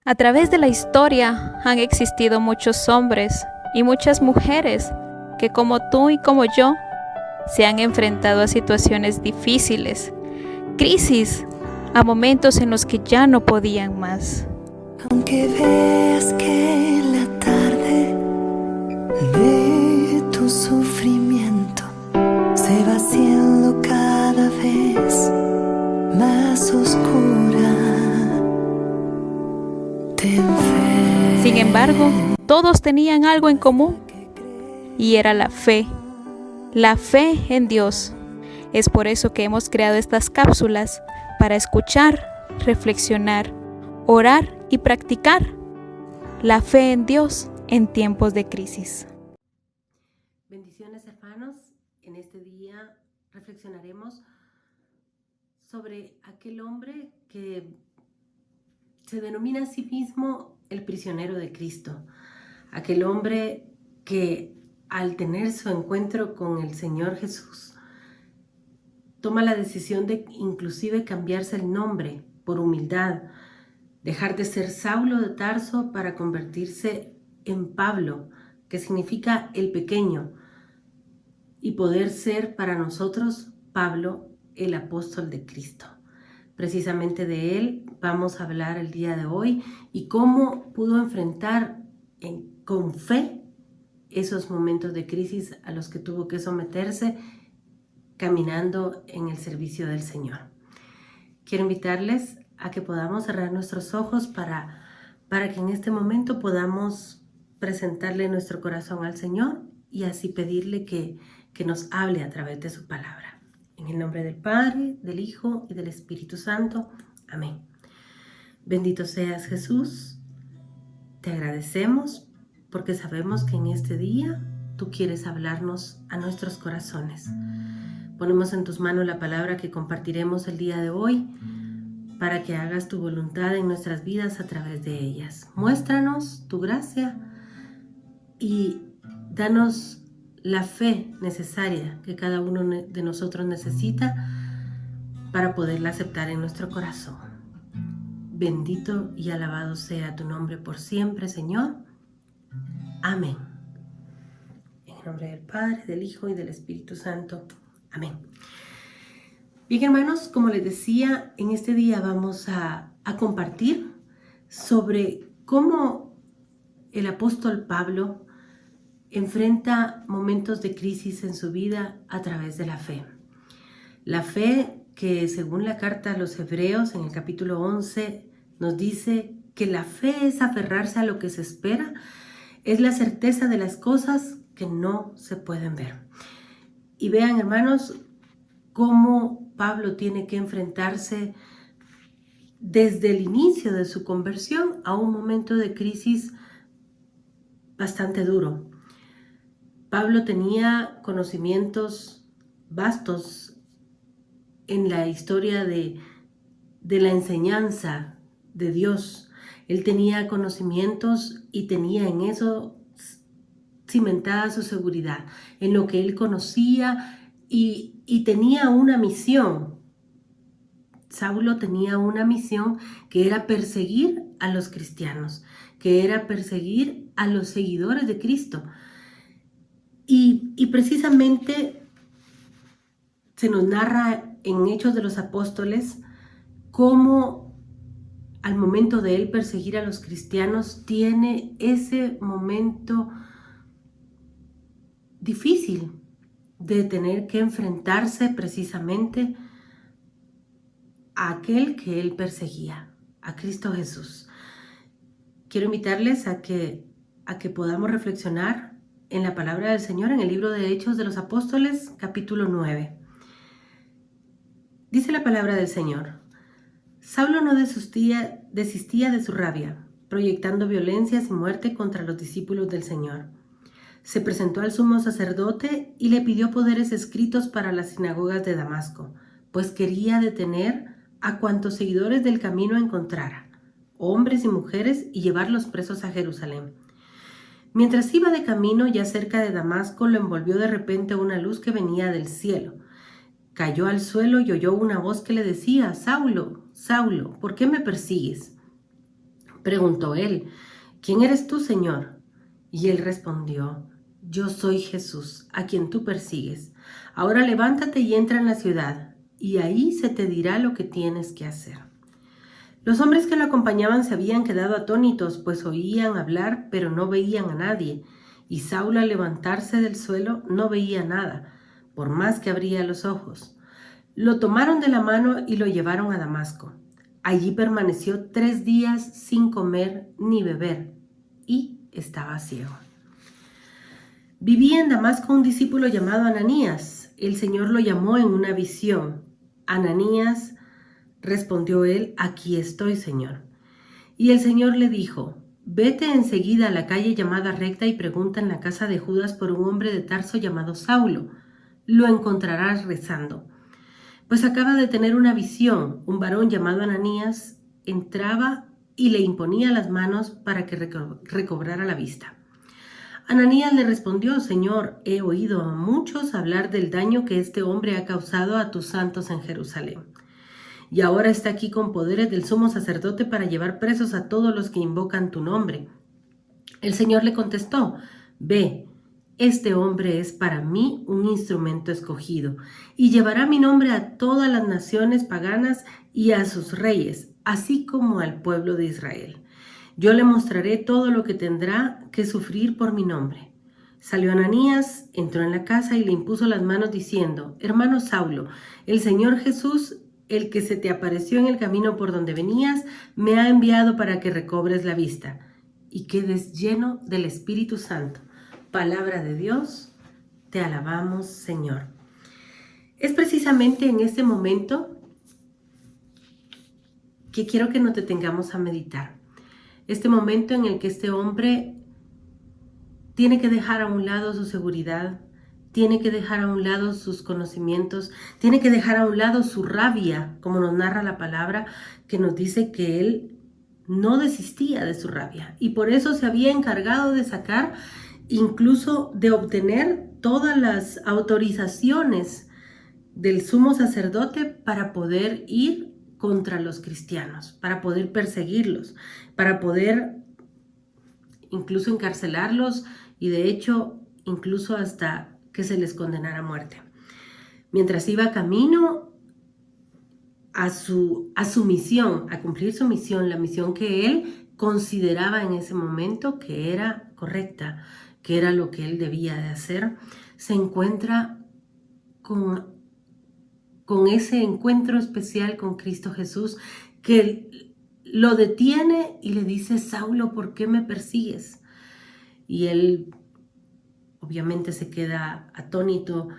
A través de la historia han existido muchos hombres y muchas mujeres que, como tú y como yo, se han enfrentado a situaciones difíciles, crisis, a momentos en los que ya no podían más. Aunque veas que la tarde de tu sufrimiento se va haciendo cada vez más oscura, ten fe. Sin embargo, todos tenían algo en común, y era la fe en Dios. Es por eso que hemos creado estas cápsulas para escuchar, reflexionar, orar y practicar la fe en Dios en tiempos de crisis. Bendiciones, hermanos. En este día reflexionaremos sobre aquel hombre que se denomina a sí mismo el prisionero de Cristo. Aquel hombre que al tener su encuentro con el Señor Jesús toma la decisión de inclusive cambiarse el nombre por humildad, dejar de ser Saulo de Tarso para convertirse en Pablo, que significa el pequeño, y poder ser para nosotros Pablo, el apóstol de Cristo. Precisamente de él vamos a hablar el día de hoy y cómo pudo enfrentar con fe esos momentos de crisis a los que tuvo que someterse caminando en el servicio del Señor. Quiero invitarles a que podamos cerrar nuestros ojos para que en este momento podamos presentarle nuestro corazón al Señor y así pedirle que nos hable a través de su palabra. En el nombre del Padre, del Hijo y del Espíritu Santo. Amén. Bendito seas, Jesús. Te agradecemos porque sabemos que en este día tú quieres hablarnos a nuestros corazones. Ponemos en tus manos la palabra que compartiremos el día de hoy para que hagas tu voluntad en nuestras vidas a través de ellas. Muéstranos tu gracia y danos la fe necesaria que cada uno de nosotros necesita para poderla aceptar en nuestro corazón. Bendito y alabado sea tu nombre por siempre, Señor. Amén. En el nombre del Padre, del Hijo y del Espíritu Santo. Amén. Bien, hermanos, como les decía, en este día vamos a compartir sobre cómo el apóstol Pablo enfrenta momentos de crisis en su vida a través de la fe. La fe que, según la carta a los Hebreos, en el capítulo 11, nos dice que la fe es aferrarse a lo que se espera, es la certeza de las cosas que no se pueden ver. Y vean, hermanos, cómo Pablo tiene que enfrentarse desde el inicio de su conversión a un momento de crisis bastante duro. Pablo tenía conocimientos vastos en la historia de la enseñanza de Dios. Él tenía conocimientos y tenía en eso cimentada su seguridad, en lo que él conocía y tenía una misión. Saulo tenía una misión que era perseguir a los cristianos, que era perseguir a los seguidores de Cristo. Y precisamente se nos narra en Hechos de los Apóstoles cómo al momento de él perseguir a los cristianos tiene ese momento difícil de tener que enfrentarse precisamente a aquel que él perseguía, a Cristo Jesús. Quiero invitarles a que podamos reflexionar en la palabra del Señor en el libro de Hechos de los Apóstoles, capítulo 9. Dice la palabra del Señor: Saulo no desistía de su rabia, proyectando violencias y muerte contra los discípulos del Señor. Se presentó al sumo sacerdote y le pidió poderes escritos para las sinagogas de Damasco, pues quería detener a cuantos seguidores del camino encontrara, hombres y mujeres, y llevarlos presos a Jerusalén. Mientras iba de camino, ya cerca de Damasco, lo envolvió de repente una luz que venía del cielo. Cayó al suelo y oyó una voz que le decía: Saulo, Saulo, ¿por qué me persigues? Preguntó él: ¿quién eres tú, Señor? Y él respondió: yo soy Jesús, a quien tú persigues. Ahora levántate y entra en la ciudad, y ahí se te dirá lo que tienes que hacer. Los hombres que lo acompañaban se habían quedado atónitos, pues oían hablar, pero no veían a nadie. Y Saulo, al levantarse del suelo, no veía nada, por más que abría los ojos. Lo tomaron de la mano y lo llevaron a Damasco. Allí permaneció 3 días sin comer ni beber, y estaba ciego. Vivía en Damasco un discípulo llamado Ananías. El Señor lo llamó en una visión. Ananías, respondió él: aquí estoy, Señor. Y el Señor le dijo: vete enseguida a la calle llamada Recta y pregunta en la casa de Judas por un hombre de Tarso llamado Saulo. Lo encontrarás rezando. Pues acaba de tener una visión. Un varón llamado Ananías entraba y le imponía las manos para que recobrara la vista. Ananías le respondió: Señor, he oído a muchos hablar del daño que este hombre ha causado a tus santos en Jerusalén. Y ahora está aquí con poderes del sumo sacerdote para llevar presos a todos los que invocan tu nombre. El Señor le contestó: ve, este hombre es para mí un instrumento escogido, y llevará mi nombre a todas las naciones paganas y a sus reyes, así como al pueblo de Israel. Yo le mostraré todo lo que tendrá que sufrir por mi nombre. Salió Ananías, entró en la casa y le impuso las manos diciendo: hermano Saulo, el Señor Jesús, el que se te apareció en el camino por donde venías, me ha enviado para que recobres la vista y quedes lleno del Espíritu Santo. Palabra de Dios, te alabamos, Señor. Es precisamente en este momento que quiero que nos detengamos a meditar. Este momento en el que este hombre tiene que dejar a un lado su seguridad, tiene que dejar a un lado sus conocimientos, tiene que dejar a un lado su rabia, como nos narra la palabra, que nos dice que él no desistía de su rabia y por eso se había encargado de sacar, incluso de obtener todas las autorizaciones del sumo sacerdote para poder ir contra los cristianos, para poder perseguirlos, para poder incluso encarcelarlos y de hecho incluso hasta que se les condenara a muerte. Mientras iba camino a su misión, a cumplir su misión, la misión que él consideraba en ese momento que era correcta, que era lo que él debía de hacer, se encuentra con ese encuentro especial con Cristo Jesús, que lo detiene y le dice: Saulo, ¿por qué me persigues? Y él obviamente se queda atónito.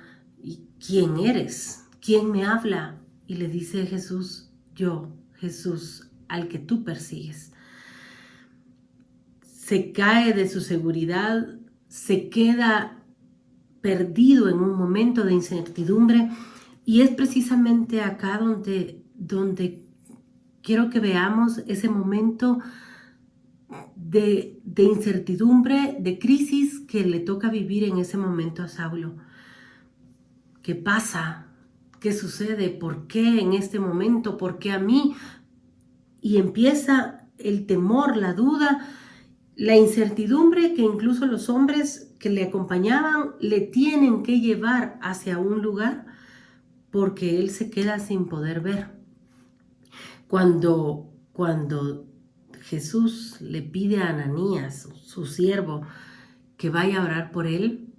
¿Y quién eres? ¿Quién me habla? Y le dice Jesús: yo, Jesús, al que tú persigues. Se cae de su seguridad, se queda perdido en un momento de incertidumbre, y es precisamente acá donde quiero que veamos ese momento de incertidumbre, de crisis que le toca vivir en ese momento a Saulo. ¿Qué pasa? ¿Qué sucede? ¿Por qué en este momento? ¿Por qué a mí? Y empieza el temor, la duda, la incertidumbre que incluso los hombres que le acompañaban le tienen que llevar hacia un lugar porque él se queda sin poder ver. Cuando Jesús le pide a Ananías, su siervo, que vaya a orar por él,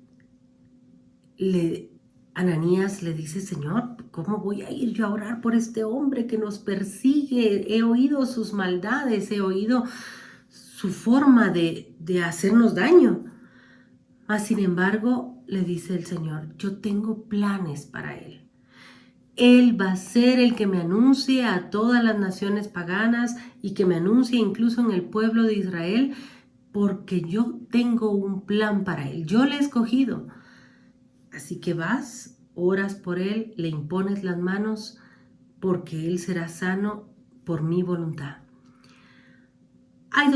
Ananías le dice: Señor, ¿cómo voy a ir yo a orar por este hombre que nos persigue? He oído sus maldades, he oído su forma de hacernos daño. Mas sin embargo, le dice el Señor: yo tengo planes para él. Él va a ser el que me anuncie a todas las naciones paganas y que me anuncie incluso en el pueblo de Israel, porque yo tengo un plan para él. Yo le he escogido. Así que vas, oras por él, le impones las manos, porque él será sano por mi voluntad. Hay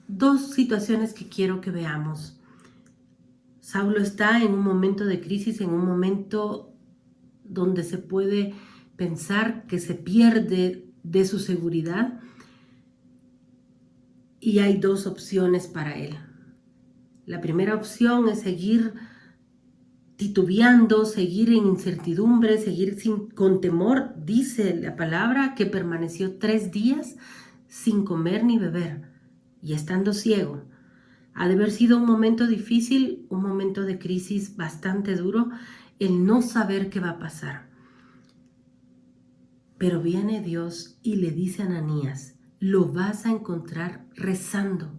dos situaciones que quiero que veamos. Saulo está en un momento de crisis, en un momento donde se puede pensar que se pierde de su seguridad, y hay dos opciones para él. La primera opción es seguir titubeando, seguir en incertidumbre, seguir con temor. Dice la palabra que permaneció 3 días sin comer ni beber y estando ciego. Ha de haber sido un momento difícil, un momento de crisis bastante duro, el no saber qué va a pasar. Pero viene Dios y le dice a Ananías, lo vas a encontrar rezando.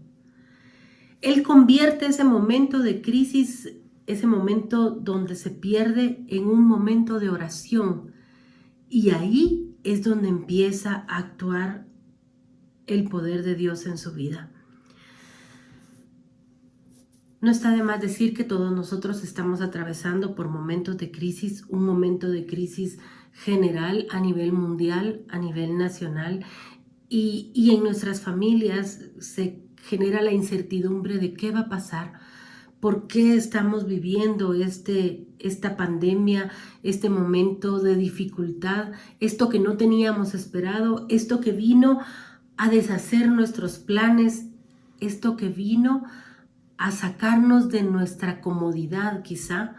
Él convierte ese momento de crisis, ese momento donde se pierde, en un momento de oración. Y ahí es donde empieza a actuar el poder de Dios en su vida. No está de más decir que todos nosotros estamos atravesando por momentos de crisis, un momento de crisis general a nivel mundial, a nivel nacional, y en nuestras familias se genera la incertidumbre de qué va a pasar, por qué estamos viviendo esta pandemia, este momento de dificultad, esto que no teníamos esperado, esto que vino a deshacer nuestros planes, esto que vino a sacarnos de nuestra comodidad quizá,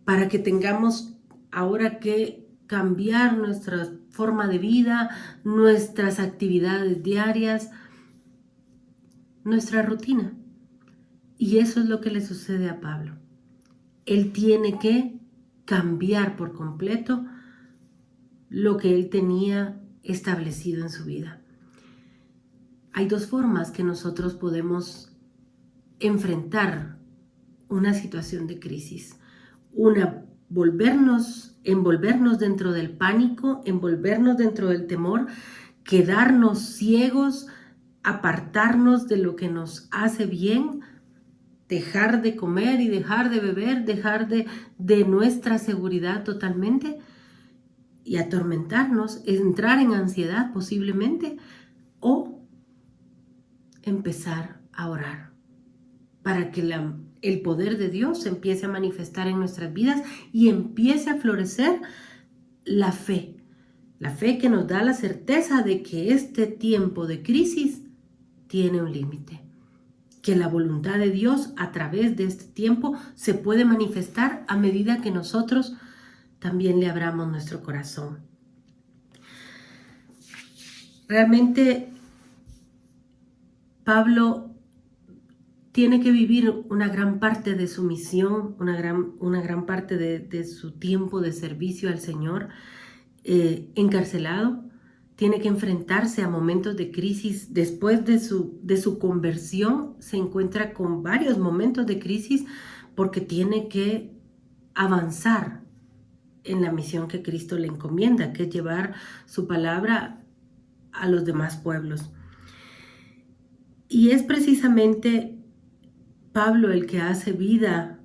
para que tengamos ahora que cambiar nuestra forma de vida, nuestras actividades diarias, nuestra rutina. Y eso es lo que le sucede a Pablo. Él tiene que cambiar por completo lo que él tenía establecido en su vida. Hay dos formas que nosotros podemos enfrentar una situación de crisis. Una, envolvernos dentro del pánico, envolvernos dentro del temor, quedarnos ciegos, apartarnos de lo que nos hace bien, dejar de comer y dejar de beber, dejar de nuestra seguridad totalmente y atormentarnos, entrar en ansiedad posiblemente, o empezar a orar para que el poder de Dios se empiece a manifestar en nuestras vidas y empiece a florecer la fe que nos da la certeza de que este tiempo de crisis tiene un límite, que la voluntad de Dios a través de este tiempo se puede manifestar a medida que nosotros también le abramos nuestro corazón. Realmente Pablo tiene que vivir una gran parte de su misión, una gran parte de su tiempo de servicio al Señor encarcelado. Tiene que enfrentarse a momentos de crisis. Después de su conversión se encuentra con varios momentos de crisis porque tiene que avanzar en la misión que Cristo le encomienda, que es llevar su palabra a los demás pueblos. Y es precisamente Pablo el que hace vida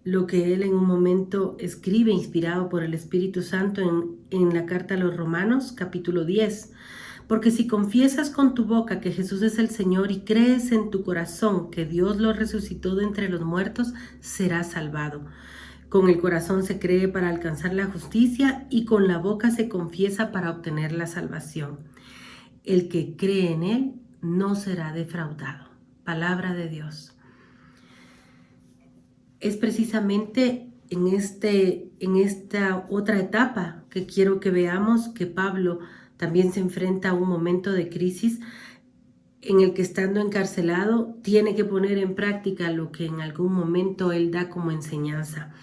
lo que él en un momento escribe, inspirado por el Espíritu Santo en la carta a los Romanos, capítulo 10. Porque si confiesas con tu boca que Jesús es el Señor y crees en tu corazón que Dios lo resucitó de entre los muertos, serás salvado. Con el corazón se cree para alcanzar la justicia y con la boca se confiesa para obtener la salvación. El que cree en Él no será defraudado. Palabra de Dios. Es precisamente en esta otra etapa que quiero que veamos que Pablo también se enfrenta a un momento de crisis en el que, estando encarcelado, tiene que poner en práctica lo que en algún momento él da como enseñanza.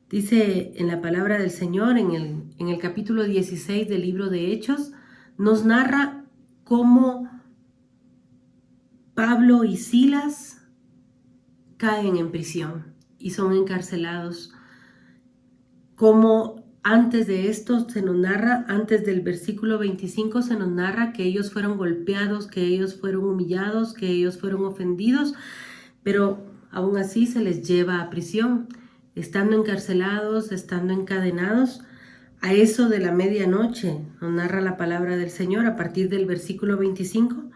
Dice en la palabra del Señor, en el capítulo 16 del libro de Hechos, nos narra cómo Pablo y Silas caen en prisión y son encarcelados. Como antes de esto se nos narra, antes del versículo 25 se nos narra que ellos fueron golpeados, que ellos fueron humillados, que ellos fueron ofendidos, pero aún así se les lleva a prisión. Estando encarcelados, estando encadenados, a eso de la medianoche, nos narra la palabra del Señor a partir del versículo 25,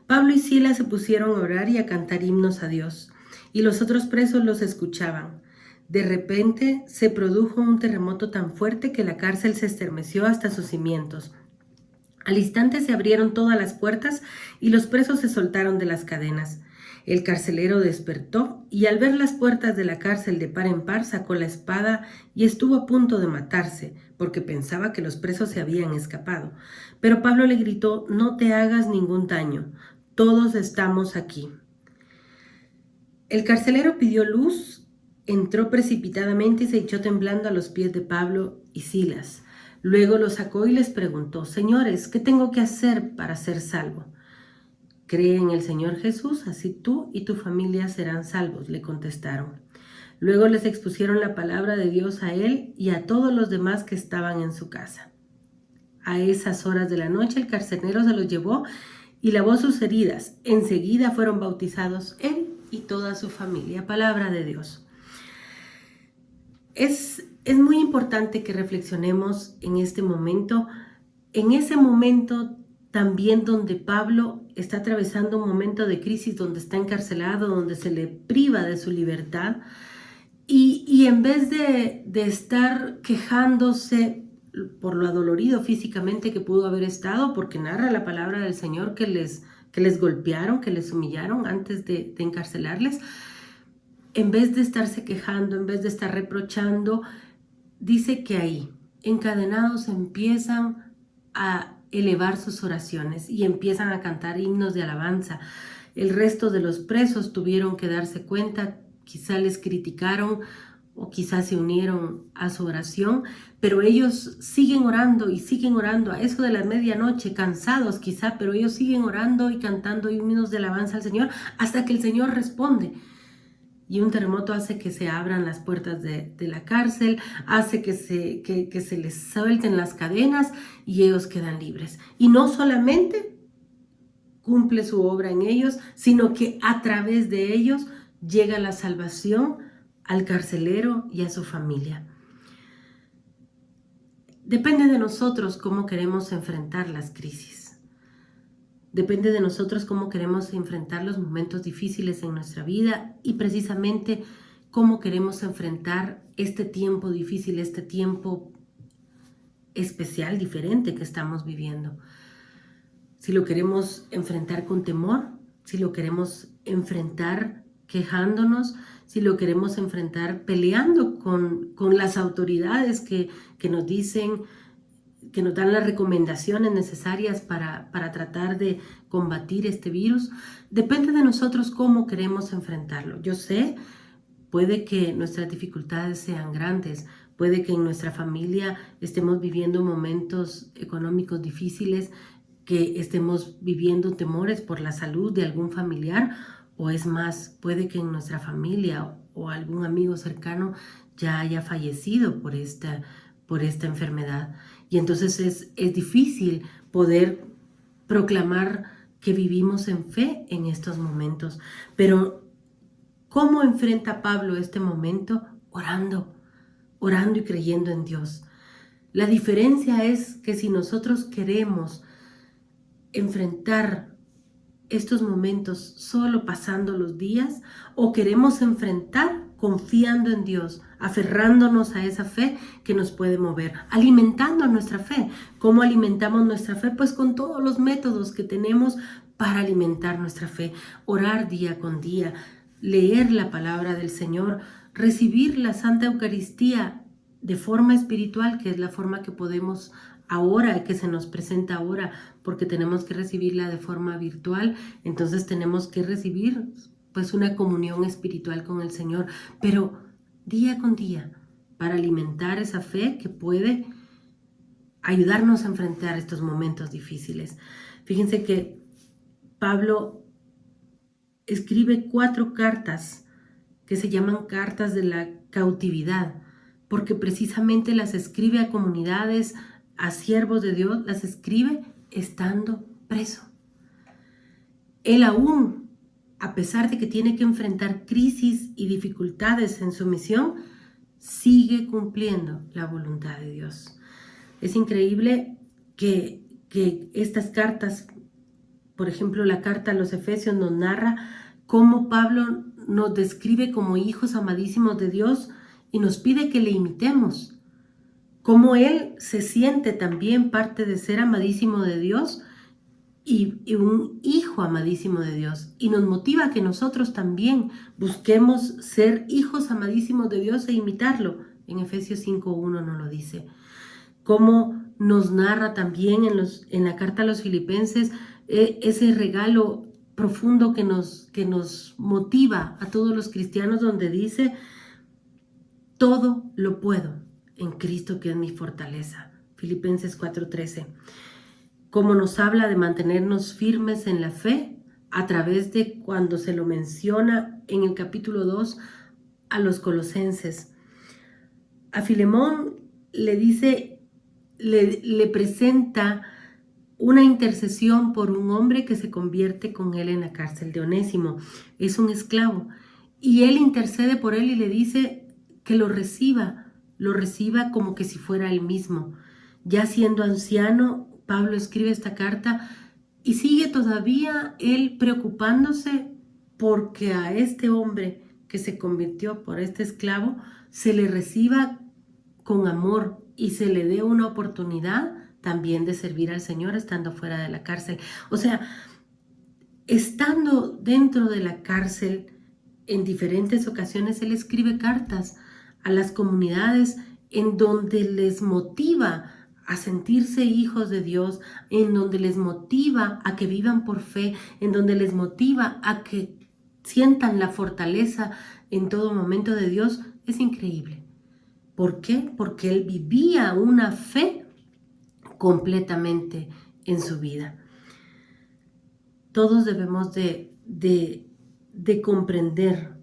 Pablo y Silas se pusieron a orar y a cantar himnos a Dios. Y los otros presos los escuchaban. De repente se produjo un terremoto tan fuerte que la cárcel se estremeció hasta sus cimientos. Al instante se abrieron todas las puertas y los presos se soltaron de las cadenas. El carcelero despertó y al ver las puertas de la cárcel de par en par sacó la espada y estuvo a punto de matarse porque pensaba que los presos se habían escapado. Pero Pablo le gritó: no te hagas ningún daño, todos estamos aquí. El carcelero pidió luz, entró precipitadamente y se echó temblando a los pies de Pablo y Silas. Luego los sacó y les preguntó: señores, ¿qué tengo que hacer para ser salvo? Cree en el Señor Jesús, así tú y tu familia serán salvos, le contestaron. Luego les expusieron la palabra de Dios a él y a todos los demás que estaban en su casa. A esas horas de la noche el carcelero se los llevó y lavó sus heridas. Enseguida fueron bautizados él y toda su familia. Palabra de Dios. Es muy importante que reflexionemos en este momento, en ese momento también donde Pablo está atravesando un momento de crisis, donde está encarcelado, donde se le priva de su libertad, y en vez de estar quejándose por lo adolorido físicamente que pudo haber estado, porque narra la palabra del Señor que les golpearon, que les humillaron antes de encarcelarles, en vez de estarse quejando, en vez de estar reprochando, dice que ahí, encadenados, empiezan a elevar sus oraciones y empiezan a cantar himnos de alabanza. El resto de los presos tuvieron que darse cuenta, quizá les criticaron o quizás se unieron a su oración, pero ellos siguen orando y siguen orando a eso de la medianoche, cansados quizá, pero ellos siguen orando y cantando himnos de alabanza al Señor hasta que el Señor responde. Y un terremoto hace que se abran las puertas de la cárcel, hace que se les suelten las cadenas y ellos quedan libres. Y no solamente cumple su obra en ellos, sino que a través de ellos llega la salvación al carcelero y a su familia. Depende de nosotros cómo queremos enfrentar las crisis. Depende de nosotros cómo queremos enfrentar los momentos difíciles en nuestra vida y precisamente cómo queremos enfrentar este tiempo difícil, este tiempo especial, diferente que estamos viviendo. Si lo queremos enfrentar con temor, si lo queremos enfrentar quejándonos, si lo queremos enfrentar peleando con las autoridades que nos dicen, que nos dan las recomendaciones necesarias para tratar de combatir este virus, depende de nosotros cómo queremos enfrentarlo. Yo sé, puede que nuestras dificultades sean grandes, puede que en nuestra familia estemos viviendo momentos económicos difíciles, que estemos viviendo temores por la salud de algún familiar, o es más, puede que en nuestra familia o algún amigo cercano ya haya fallecido por esta enfermedad. Y entonces es difícil poder proclamar que vivimos en fe en estos momentos. Pero ¿cómo enfrenta Pablo este momento? Orando y creyendo en Dios. La diferencia es que si nosotros queremos enfrentar estos momentos solo pasando los días, o queremos enfrentar confiando en Dios, aferrándonos a esa fe que nos puede mover, alimentando nuestra fe. ¿Cómo alimentamos nuestra fe? Pues con todos los métodos que tenemos para alimentar nuestra fe. Orar día con día, leer la palabra del Señor, recibir la Santa Eucaristía de forma espiritual, que es la forma que podemos ahora, que se nos presenta ahora, porque tenemos que recibirla de forma virtual, entonces tenemos que recibir pues una comunión espiritual con el Señor, pero día con día, para alimentar esa fe que puede ayudarnos a enfrentar estos momentos difíciles. Fíjense que Pablo escribe 4 cartas que se llaman cartas de la cautividad, porque precisamente las escribe a comunidades, a siervos de Dios, las escribe estando preso. Él aún, a pesar de que tiene que enfrentar crisis y dificultades en su misión, sigue cumpliendo la voluntad de Dios. Es increíble que estas cartas, por ejemplo, la carta a los Efesios nos narra cómo Pablo nos describe como hijos amadísimos de Dios y nos pide que le imitemos. cómo él se siente también parte de ser amadísimo de Dios y un hijo amadísimo de Dios. Y nos motiva a que nosotros también busquemos ser hijos amadísimos de Dios e imitarlo. En Efesios 5:1 nos lo dice. Cómo nos narra también en la carta a los Filipenses ese regalo profundo que nos motiva a todos los cristianos, donde dice: todo lo puedo en Cristo que es mi fortaleza. Filipenses 4:13. Cómo nos habla de mantenernos firmes en la fe a través de cuando se lo menciona en el capítulo 2 a los colosenses. A Filemón le dice, le presenta una intercesión por un hombre que se convierte con él en la cárcel de Onésimo. Es un esclavo y él intercede por él y le dice que lo reciba como que si fuera él mismo. Ya siendo anciano, Pablo escribe esta carta y sigue todavía él preocupándose porque a este hombre que se convirtió por este esclavo se le reciba con amor y se le dé una oportunidad también de servir al Señor estando fuera de la cárcel. O sea, estando dentro de la cárcel, en diferentes ocasiones él escribe cartas a las comunidades en donde les motiva a sentirse hijos de Dios, en donde les motiva a que vivan por fe, en donde les motiva a que sientan la fortaleza en todo momento de Dios. Es increíble. ¿Por qué? Porque él vivía una fe completamente en su vida. Todos debemos de comprender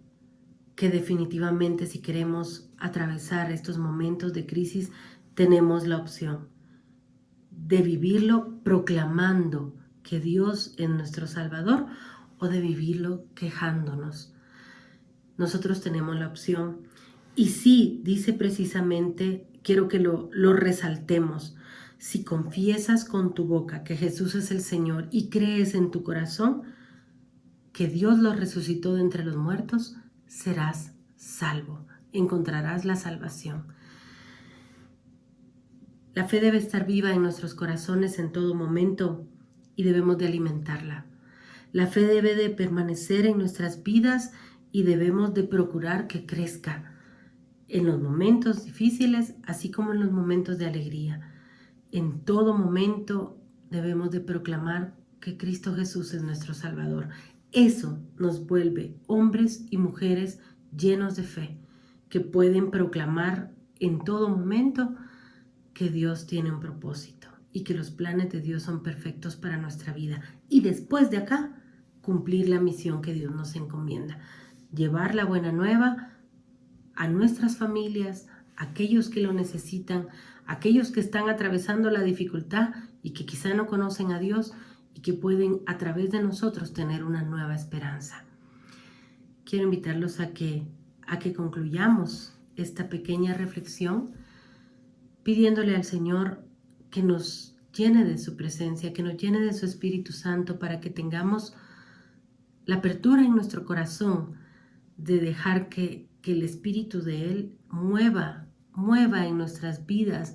que definitivamente, si queremos atravesar estos momentos de crisis, tenemos la opción de vivirlo proclamando que Dios es nuestro Salvador o de vivirlo quejándonos. Nosotros tenemos la opción. Y sí, dice precisamente, quiero que lo resaltemos: si confiesas con tu boca que Jesús es el Señor y crees en tu corazón que Dios lo resucitó de entre los muertos, serás salvo, encontrarás la salvación. La fe debe estar viva en nuestros corazones en todo momento y debemos de alimentarla. La fe debe de permanecer en nuestras vidas y debemos de procurar que crezca en los momentos difíciles, así como en los momentos de alegría. En todo momento debemos de proclamar que Cristo Jesús es nuestro Salvador. Eso nos vuelve hombres y mujeres llenos de fe, que pueden proclamar en todo momento que Dios tiene un propósito y que los planes de Dios son perfectos para nuestra vida. Y después de acá, cumplir la misión que Dios nos encomienda. Llevar la buena nueva a nuestras familias, a aquellos que lo necesitan, a aquellos que están atravesando la dificultad y que quizá no conocen a Dios y que pueden a través de nosotros tener una nueva esperanza. Quiero invitarlos a que concluyamos esta pequeña reflexión pidiéndole al Señor que nos llene de su presencia, que nos llene de su Espíritu Santo para que tengamos la apertura en nuestro corazón de dejar que el Espíritu de Él mueva en nuestras vidas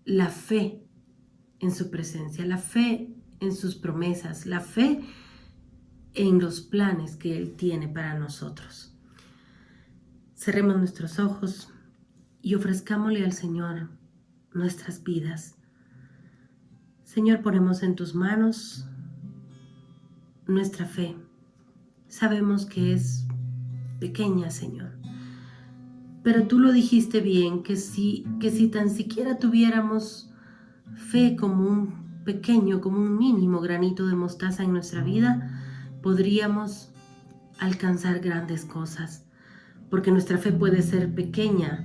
la fe en su presencia, la fe en sus promesas, la fe en los planes que Él tiene para nosotros. Cerremos nuestros ojos y ofrezcámosle al Señor nuestras vidas. Señor, ponemos en tus manos nuestra fe. Sabemos que es pequeña, Señor, pero tú lo dijiste bien, que si tan siquiera tuviéramos fe como un pequeño, como un mínimo granito de mostaza en nuestra vida, podríamos alcanzar grandes cosas, porque nuestra fe puede ser pequeña,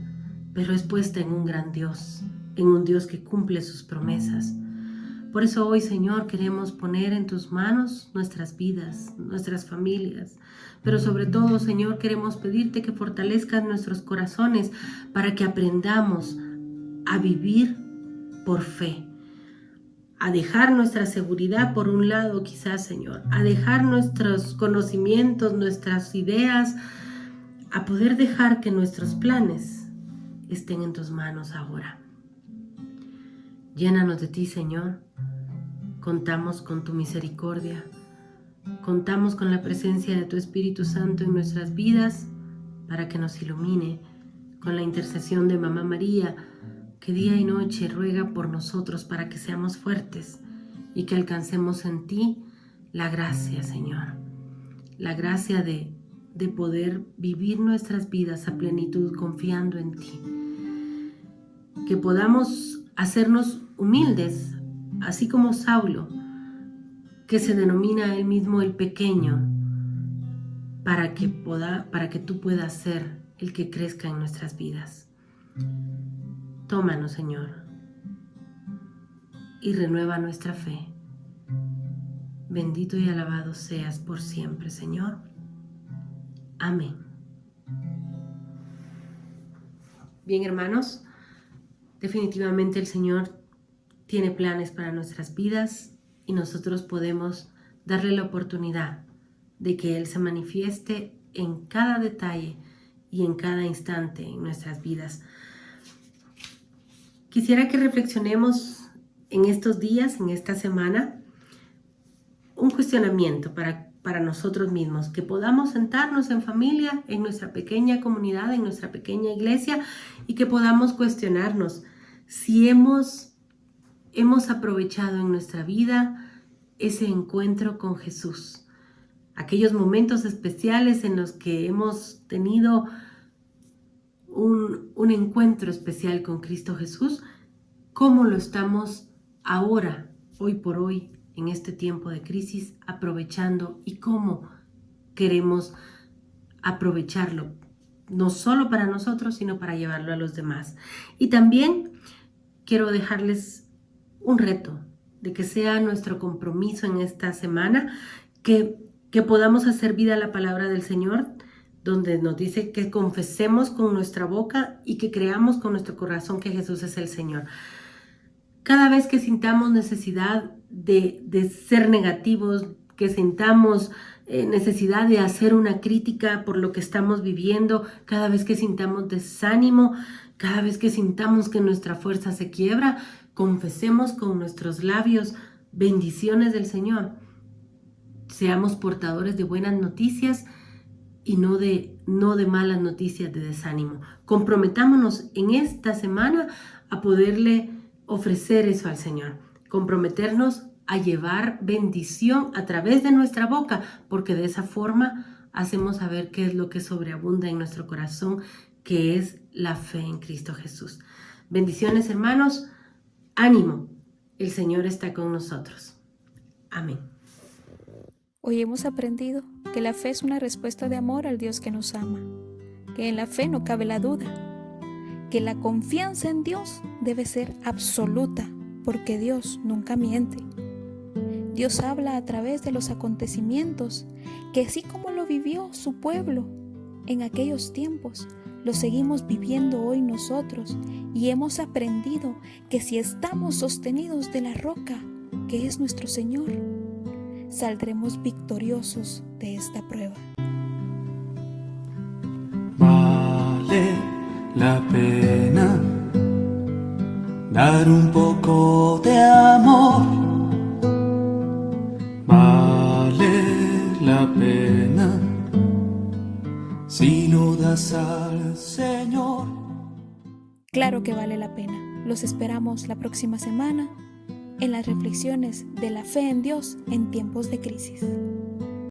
pero es puesta en un gran Dios, en un Dios que cumple sus promesas. Por eso hoy, Señor, queremos poner en tus manos nuestras vidas, nuestras familias, pero sobre todo, Señor, queremos pedirte que fortalezcas nuestros corazones para que aprendamos a vivir por fe, a dejar nuestra seguridad por un lado quizás, Señor, a dejar nuestros conocimientos, nuestras ideas, a poder dejar que nuestros planes estén en tus manos ahora. Llénanos de ti, Señor. Contamos con tu misericordia. Contamos con la presencia de tu Espíritu Santo en nuestras vidas para que nos ilumine, con la intercesión de Mamá María, que día y noche ruega por nosotros para que seamos fuertes y que alcancemos en ti la gracia, Señor. La gracia de poder vivir nuestras vidas a plenitud confiando en ti. Que podamos hacernos humildes, así como Saulo, que se denomina a él mismo el pequeño, para que tú puedas ser el que crezca en nuestras vidas. Tómanos, Señor, y renueva nuestra fe. Bendito y alabado seas por siempre, Señor. Amén. Bien, hermanos, definitivamente el Señor tiene planes para nuestras vidas y nosotros podemos darle la oportunidad de que Él se manifieste en cada detalle y en cada instante en nuestras vidas. Quisiera que reflexionemos en estos días, en esta semana, un cuestionamiento para nosotros mismos, que podamos sentarnos en familia, en nuestra pequeña comunidad, en nuestra pequeña iglesia, y que podamos cuestionarnos si hemos aprovechado en nuestra vida ese encuentro con Jesús. Aquellos momentos especiales en los que hemos tenido un encuentro especial con Cristo Jesús, ¿cómo lo estamos ahora, hoy por hoy, en este tiempo de crisis, aprovechando y cómo queremos aprovecharlo? No solo para nosotros, sino para llevarlo a los demás. Y también quiero dejarles un reto de que sea nuestro compromiso en esta semana, que podamos hacer vida a la palabra del Señor, donde nos dice que confesemos con nuestra boca y que creamos con nuestro corazón que Jesús es el Señor. Cada vez que sintamos necesidad de ser negativos, que sintamos necesidad de hacer una crítica por lo que estamos viviendo, cada vez que sintamos desánimo, cada vez que sintamos que nuestra fuerza se quiebra, confesemos con nuestros labios bendiciones del Señor. Seamos portadores de buenas noticias y no de malas noticias de desánimo. Comprometámonos en esta semana a poderle ofrecer eso al Señor. Comprometernos a llevar bendición a través de nuestra boca, porque de esa forma hacemos saber qué es lo que sobreabunda en nuestro corazón, que es la fe en Cristo Jesús. Bendiciones, hermanos. Ánimo, el Señor está con nosotros. Amén. Hoy hemos aprendido que la fe es una respuesta de amor al Dios que nos ama, que en la fe no cabe la duda, que la confianza en Dios debe ser absoluta, porque Dios nunca miente. Dios habla a través de los acontecimientos, que así como lo vivió su pueblo en aquellos tiempos, lo seguimos viviendo hoy nosotros, y hemos aprendido que si estamos sostenidos de la roca, que es nuestro Señor, saldremos victoriosos de esta prueba. Vale la pena dar un poco de amor. Vale la pena si lo das al Señor. Claro que vale la pena. Los esperamos la próxima semana en las reflexiones de la fe en Dios en tiempos de crisis.